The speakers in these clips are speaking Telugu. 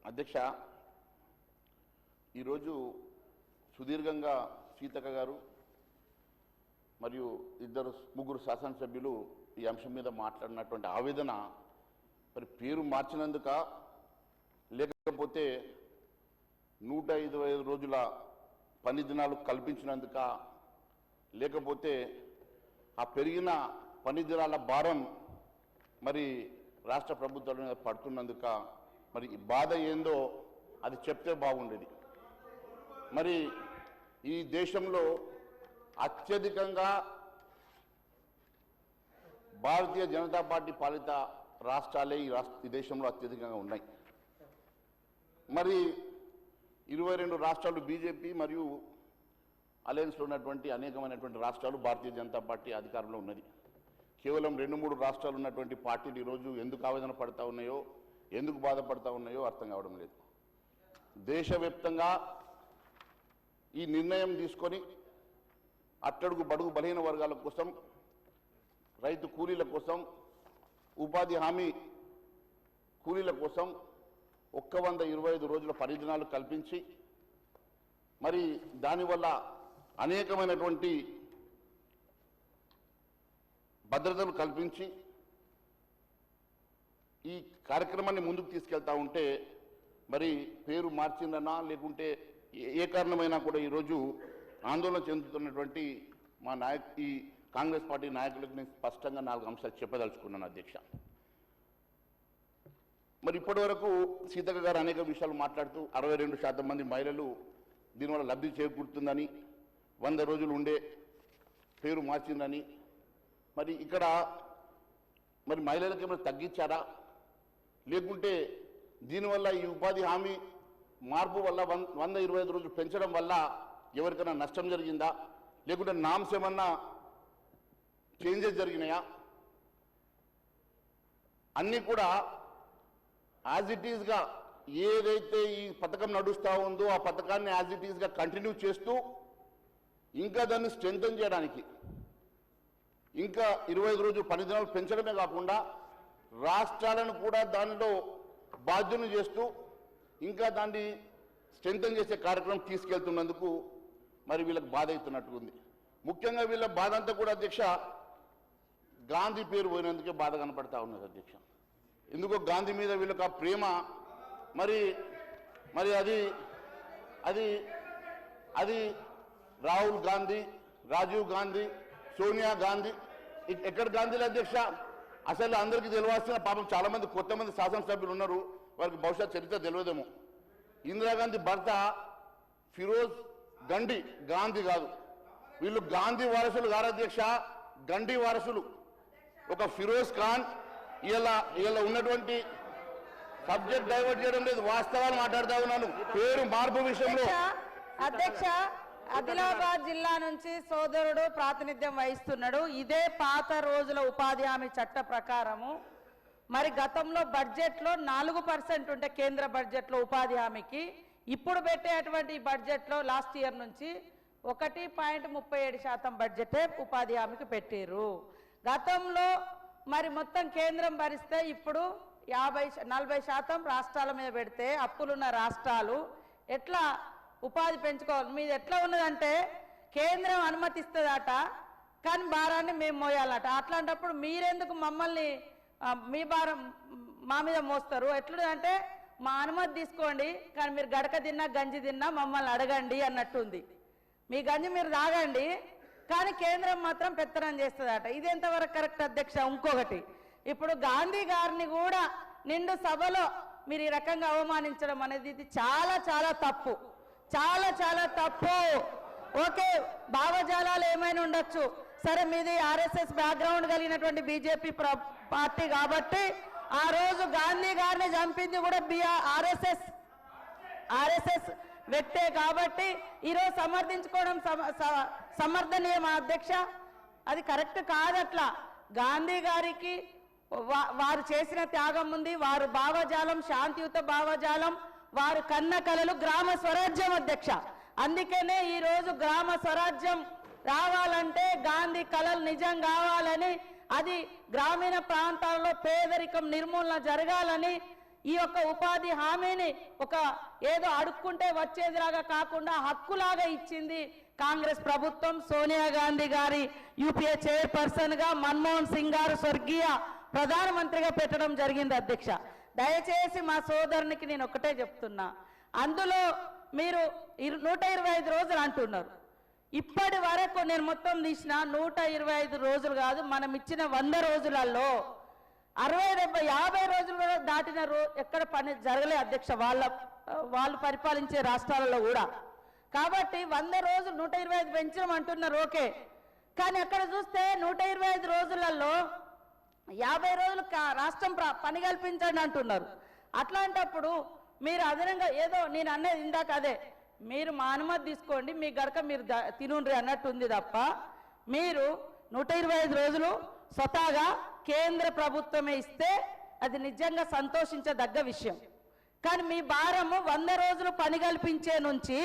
అధ్యక్ష, ఈరోజు సుదీర్ఘంగా సీతక్క గారు మరియు ముగ్గురు శాసనసభ్యులు ఈ అంశం మీద మాట్లాడినటువంటి ఆవేదన మరి పేరు మార్చినందుక లేకపోతే 125 రోజుల పని దినాలు కల్పించినందుక లేకపోతే ఆ పెరిగిన పని దినాల భారం మరి రాష్ట్ర ప్రభుత్వం మీద పడుతున్నందుక మరి ఈ బాధ ఏందో అది చెప్తే బాగుండేది. మరి ఈ దేశంలో అత్యధికంగా భారతీయ జనతా పార్టీ పాలిత రాష్ట్రాలే ఈ దేశంలో అత్యధికంగా ఉన్నాయి. మరి 22 రాష్ట్రాలు బీజేపీ మరియు అలయన్స్లో ఉన్నటువంటి అనేకమైనటువంటి రాష్ట్రాలు భారతీయ జనతా పార్టీ అధికారంలో ఉన్నది. కేవలం 2-3 రాష్ట్రాలు ఉన్నటువంటి పార్టీలు ఈరోజు ఎందుకు ఆవేదన పడతా ఉన్నాయో, ఎందుకు బాధపడతా ఉన్నాయో అర్థం కావడం లేదు. దేశవ్యాప్తంగా ఈ నిర్ణయం తీసుకొని అట్టడుగు బడుగు బలహీన వర్గాల కోసం, రైతు కూలీల కోసం, ఉపాధి హామీ కూలీల కోసం 125 రోజుల పరిదినాలు కల్పించి మరి దానివల్ల అనేకమైనటువంటి భద్రతలు కల్పించి ఈ కార్యక్రమాన్ని ముందుకు తీసుకెళ్తా ఉంటే మరి పేరు మార్చిందనా లేకుంటే ఏ కారణమైనా కూడా ఈరోజు ఆందోళన చెందుతున్నటువంటి ఈ కాంగ్రెస్ పార్టీ నాయకులకు నేను స్పష్టంగా 4 అంశాలు చెప్పదలుచుకున్నాను అధ్యక్ష. మరి ఇప్పటి వరకు సీతక్క గారు అనేక విషయాలు మాట్లాడుతూ 62% మంది మహిళలు దీనివల్ల లబ్ధి చేకూరుతుందని, 100 రోజులు ఉండే పేరు మార్చిందని, మరి ఇక్కడ మరి మహిళలకు ఏమైనా తగ్గించారా లేకుంటే దీనివల్ల ఈ ఉపాధి హామీ మార్పు వల్ల 125 రోజులు పెంచడం వల్ల ఎవరికైనా నష్టం జరిగిందా లేకుంటే నామ్స్ ఏమన్నా చేంజెస్ జరిగినాయా? అన్నీ కూడా యాజ్ ఇట్ ఈజ్గా ఏదైతే ఈ పథకం నడుస్తూ ఉందో ఆ పథకాన్ని యాజ్ ఇట్ ఈజ్గా కంటిన్యూ చేస్తూ ఇంకా దాన్ని స్ట్రెంథన్ చేయడానికి ఇంకా 25 రోజులు పని దినాలు పెంచడమే కాకుండా రాష్ట్రాలను కూడా దానిలో బాధ్యులను చేస్తూ ఇంకా దాన్ని స్ట్రెంథన్ చేసే కార్యక్రమం తీసుకెళ్తున్నందుకు మరి వీళ్ళకి బాధ అవుతున్నట్టు ఉంది. ముఖ్యంగా వీళ్ళ బాధ అంతా కూడా అధ్యక్ష గాంధీ పేరు పోయినందుకే బాధ కనపడతా ఉన్నది అధ్యక్ష. ఎందుకో గాంధీ మీద వీళ్ళకి ఆ ప్రేమ మరి మరి అది అది అది రాహుల్ గాంధీ, రాజీవ్ గాంధీ, సోనియా గాంధీ, ఎక్కడ గాంధీలు అధ్యక్ష? అసలు అందరికీ తెలియాల్సిన పాపం చాలామంది కొంతమంది శాసనసభ్యులు ఉన్నారు, వారికి బహుశా చరిత్ర తెలియదేమో. ఇందిరాగాంధీ భర్త ఫిరోజ్ గండి, గాంధీ కాదు. వీళ్ళు గాంధీ వారసులు కాదు అధ్యక్ష, గండి వారసులు. ఒక ఫిరోజ్ ఖాన్ ఇలా ఉన్నటువంటి సబ్జెక్ట్ డైవర్ట్ చేయడం లేదు, వాస్తవాలు మాట్లాడుతూ ఉన్నాను. పేరు మార్పు విషయంలో అధ్యక్ష ఆదిలాబాద్ జిల్లా నుంచి సోదరుడు ప్రాతినిధ్యం వహిస్తున్నాడు. ఇదే పాత రోజుల ఉపాధి హామీ చట్ట ప్రకారము మరి గతంలో బడ్జెట్లో 4% ఉంటే కేంద్ర బడ్జెట్లో ఉపాధి హామీకి, ఇప్పుడు పెట్టేటువంటి బడ్జెట్లో లాస్ట్ ఇయర్ నుంచి 1.37% బడ్జెటే ఉపాధి హామీకి పెట్టారు. గతంలో మరి మొత్తం కేంద్రం భరిస్తే ఇప్పుడు 40% రాష్ట్రాల మీద పెడితే అప్పులున్న రాష్ట్రాలు ఎట్లా ఉపాధి పెంచుకోవాలి? మీది ఎట్లా ఉన్నదంటే కేంద్రం అనుమతిస్తుందట కానీ భారాన్ని మేము మోయాలట. అట్లాంటప్పుడు మీరెందుకు మమ్మల్ని మీ భారం మా మీద మోస్తారు? ఎట్లుందంటే మా అనుమతి తీసుకోండి కానీ మీరు గడక తిన్నా గంజి తిన్నా మమ్మల్ని అడగండి అన్నట్టుంది. మీ గంజి మీరు తాగండి కానీ కేంద్రం మాత్రం పెత్తనం చేస్తుందట. ఇది ఎంతవరకు కరెక్ట్ అధ్యక్ష? ఇంకొకటి, ఇప్పుడు గాంధీ గారిని కూడా నిండు సభలో మీరు ఈ రకంగా అవమానించడం అనేది ఇది చాలా చాలా తప్పు, చాలా చాలా తప్పు. ఓకే, భావజాలాలు ఏమైనా ఉండొచ్చు, సరే మీది ఆర్ఎస్ఎస్ బ్యాక్గ్రౌండ్ కలిగినటువంటి బీజేపీ పార్టీ కాబట్టి ఆ రోజు గాంధీ గారిని చంపింది కూడా ఆర్ఎస్ఎస్ వ్యక్తే కాబట్టి ఈరోజు సమర్థించుకోవడం సమర్థనీయం అధ్యక్ష. అది కరెక్ట్ కాదట్లా. గాంధీ గారికి వారు చేసిన త్యాగం ఉంది, వారు భావజాలం శాంతియుత భావజాలం, వారు కన్న కలలు గ్రామ స్వరాజ్యం అధ్యక్ష. అందుకనే ఈరోజు గ్రామ స్వరాజ్యం రావాలంటే గాంధీ కలలు నిజం కావాలని, అది గ్రామీణ ప్రాంతాల్లో పేదరికం నిర్మూలన జరగాలని ఈ యొక్క ఉపాధి హామీని ఒక ఏదో అడుక్కుంటే వచ్చేదిలాగా కాకుండా హక్కులాగా ఇచ్చింది కాంగ్రెస్ ప్రభుత్వం. సోనియా గాంధీ గారి యూపీఏ చైర్పర్సన్ గా మన్మోహన్ సింగ్ గారు స్వర్గీయ ప్రధానమంత్రిగా పెట్టడం జరిగింది అధ్యక్ష. దయచేసి మా సోదరునికి నేను ఒకటే చెప్తున్నా, అందులో మీరు 125 రోజులు అంటున్నారు. ఇప్పటి వరకు నేను మొత్తం తీసిన 125 రోజులు కాదు, మనం ఇచ్చిన 100 రోజులలో 60-50 రోజులు కూడా దాటిన ఎక్కడ పని జరగలే అధ్యక్ష, వాళ్ళు పరిపాలించే రాష్ట్రాలలో కూడా. కాబట్టి 100 రోజులు 125 పెంచడం అంటున్నారు ఓకే, కానీ అక్కడ చూస్తే 125 రోజులలో 50 రోజులు రాష్ట్రం పని కల్పించండి అంటున్నారు. అట్లాంటప్పుడు మీరు అదనంగా ఏదో నేను అనేది ఇందాక అదే, మీరు మా అనుమతి తీసుకోండి, మీ గడక మీరు తినుండ్రి అన్నట్టు ఉంది తప్ప, మీరు 125 రోజులు స్వతహాగా కేంద్ర ప్రభుత్వమే ఇస్తే అది నిజంగా సంతోషించదగ్గ విషయం. కానీ మీ భారము 100 రోజులు పని కల్పించే నుంచి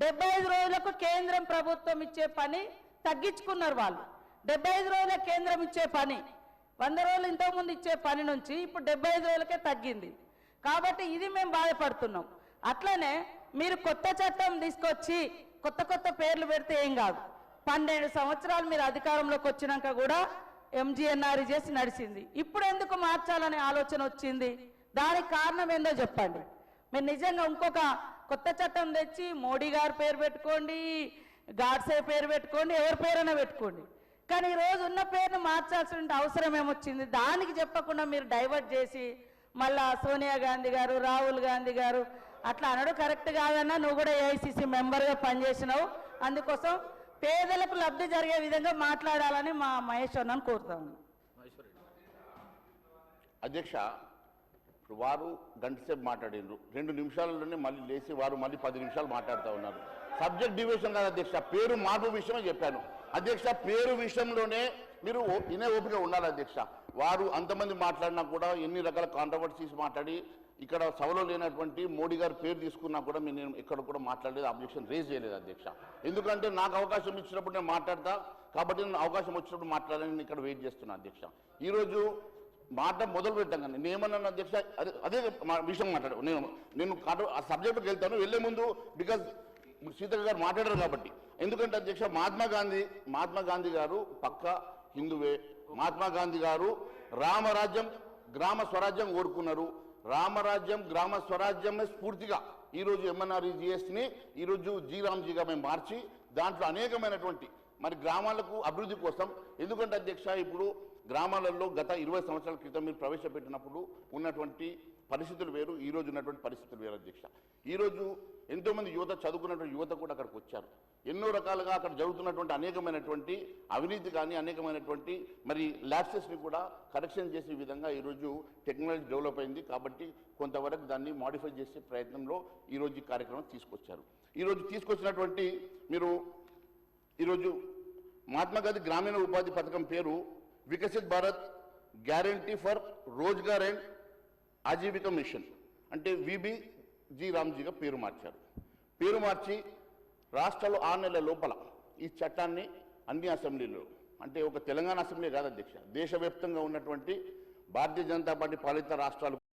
75 రోజులకు కేంద్రం ప్రభుత్వం ఇచ్చే పని తగ్గించుకున్నారు వాళ్ళు. 75 రోజుల కేంద్రం ఇచ్చే పని 100 రోజులు ఇంతకుముందు ఇచ్చే పని నుంచి ఇప్పుడు 75 రోజులకే తగ్గింది. కాబట్టి ఇది మేము బాధపడుతున్నాం. అట్లనే మీరు కొత్త చట్టం తీసుకొచ్చి కొత్త పేర్లు పెడితే ఏం కాదు. 12 సంవత్సరాలు మీరు అధికారంలోకి వచ్చినాక కూడా ఎంజీఎన్ఆర్ చేసి నడిచింది. ఇప్పుడు ఎందుకు మార్చాలనే ఆలోచన వచ్చింది? దానికి కారణం ఏందో చెప్పండి. మీరు నిజంగా ఇంకొక కొత్త చట్టం తెచ్చి మోడీ గారి పేరు పెట్టుకోండి, గాడ్సే పేరు పెట్టుకోండి, ఎవరి పేరైనా పెట్టుకోండి, కానీ ఈరోజు ఉన్న పేరును మార్చాల్సిన అవసరం ఏమొచ్చింది? దానికి చెప్పకుండా మీరు డైవర్ట్ చేసి మళ్ళా సోనియా గాంధీ గారు, రాహుల్ గాంధీ గారు అట్లా అనడు కరెక్ట్ కాదన్నా. నువ్వు కూడా ఏఐసిసి మెంబర్గా పనిచేసినావు, అందుకోసం పేదలకు లబ్ధి జరిగే విధంగా మాట్లాడాలని మా మహేష్ అన్నను కోరుతాము. అధ్యక్ష, ఇప్పుడు వారు గంటసేపు మాట్లాడినారు, 2 నిమిషాలలోనే మళ్ళీ లేచి వారు మళ్ళీ 10 నిమిషాలు మాట్లాడుతూ ఉన్నారు. సబ్జెక్ట్ డివిజన్ కాదు అధ్యక్ష, పేరు మార్పు విషయమే చెప్పాను అధ్యక్ష. పేరు విషయంలోనే మీరు ఇనే ఓపిక ఉండాలి అధ్యక్ష. వారు అంతమంది మాట్లాడినా కూడా ఎన్ని రకాల కాంట్రవర్సీస్ మాట్లాడి ఇక్కడ సభలో లేనటువంటి మోడీ గారి పేరు తీసుకున్నా కూడా నేను ఇక్కడ కూడా మాట్లాడలేదు, అబ్జెక్షన్ రేజ్ చేయలేదు అధ్యక్ష. ఎందుకంటే నాకు అవకాశం ఇచ్చినప్పుడు నేను మాట్లాడతా, కాబట్టి నేను అవకాశం వచ్చినప్పుడు మాట్లాడాలని ఇక్కడ వెయిట్ చేస్తున్నా అధ్యక్ష. ఈరోజు మాట మొదలు పెట్టాను, నేను ఏమన్నాను అధ్యక్ష, అదే విషయం మాట్లాడు. నేను ఆ సబ్జెక్టుకి వెళ్తాను, వెళ్లే ముందు బికాజ్ సీతక్క గారు మాట్లాడారు కాబట్టి. ఎందుకంటే అధ్యక్ష, మహాత్మా గాంధీ గారు పక్క హిందువే. మహాత్మా గాంధీ గారు రామరాజ్యం గ్రామ స్వరాజ్యం కోరుకున్నారు. రామరాజ్యం గ్రామ స్వరాజ్యమే స్ఫూర్తిగా ఈరోజు ఎంఎన్ఆర్ఈజీఎస్ని ఈరోజు జీరామ్జీగా మేము మార్చి దాంట్లో అనేకమైనటువంటి మరి గ్రామాలకు అభివృద్ధి కోసం. ఎందుకంటే అధ్యక్ష, ఇప్పుడు గ్రామాలలో గత 20 సంవత్సరాల క్రితం మీరు ప్రవేశపెట్టినప్పుడు ఉన్నటువంటి పరిస్థితులు వేరు, ఈరోజు ఉన్నటువంటి పరిస్థితులు వేరు అధ్యక్ష. ఈరోజు ఎంతోమంది యువత, చదువుకున్నటువంటి యువత కూడా అక్కడికి వచ్చారు. ఎన్నో రకాలుగా అక్కడ జరుగుతున్నటువంటి అనేకమైనటువంటి అవినీతి కానీ అనేకమైనటువంటి మరి ల్యాప్సెస్ని కూడా కరెక్షన్ చేసే విధంగా ఈరోజు టెక్నాలజీ డెవలప్ అయింది. కాబట్టి కొంతవరకు దాన్ని మాడిఫై చేసే ప్రయత్నంలో ఈరోజు ఈ కార్యక్రమం తీసుకొచ్చారు. ఈరోజు తీసుకొచ్చినటువంటి మీరు ఈరోజు మహాత్మా గాంధీ గ్రామీణ ఉపాధి పథకం పేరు Viksit Bharat guarantee for Rozgar and Ajeevika mission అంటే విబిజీ రామ్జీగా పేరు మార్చారు. పేరు మార్చి రాష్ట్రాలు 6 నెలల లోపల ఈ చట్టాన్ని అన్ని అసెంబ్లీలో, అంటే ఒక తెలంగాణ అసెంబ్లీ కాదు అధ్యక్ష, దేశవ్యాప్తంగా ఉన్నటువంటి భారతీయ జనతా పార్టీ పాలిత రాష్ట్రాలు